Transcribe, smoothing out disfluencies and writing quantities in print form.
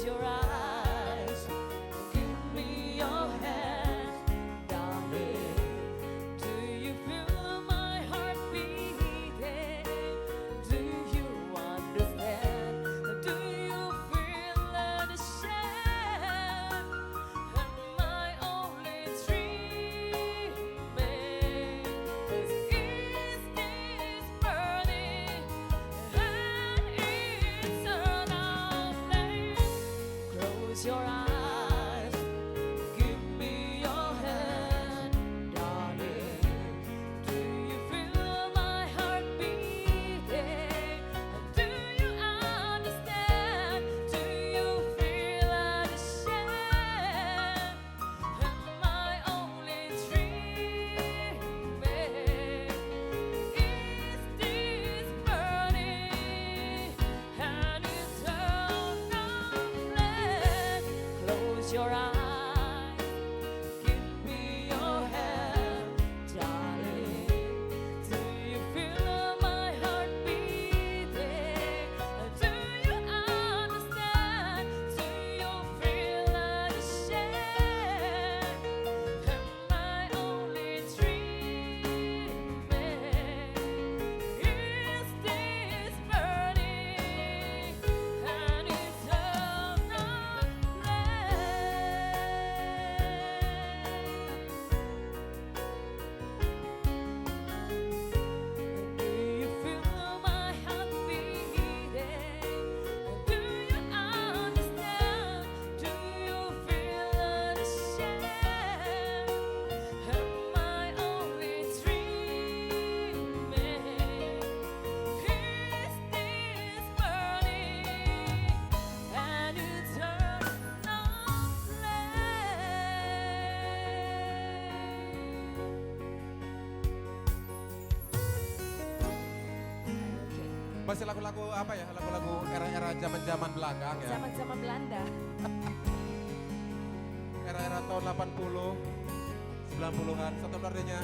Your eyes, give me your hand, darling. Do you feel my heart beating? Do you understand? Do you feel unashamed? Am I only dreaming? Is this burning an eternal flame? Close your eyes, give me your hand, darling. Do you feel my heart beating? Do you understand? Do you feel unashamed? Am I only dreaming? Is this burning an eternal Do you feel my heart beating? Do you understand? Do you feel unashamed? Am I only dreaming? Is this burning an eternal flame? Masih lagu-lagu apa ya? Lagu-lagu era-era zaman-zaman belakang ya. Zaman-zaman Belanda. Era-era tahun 80, 90-an. Satu artinya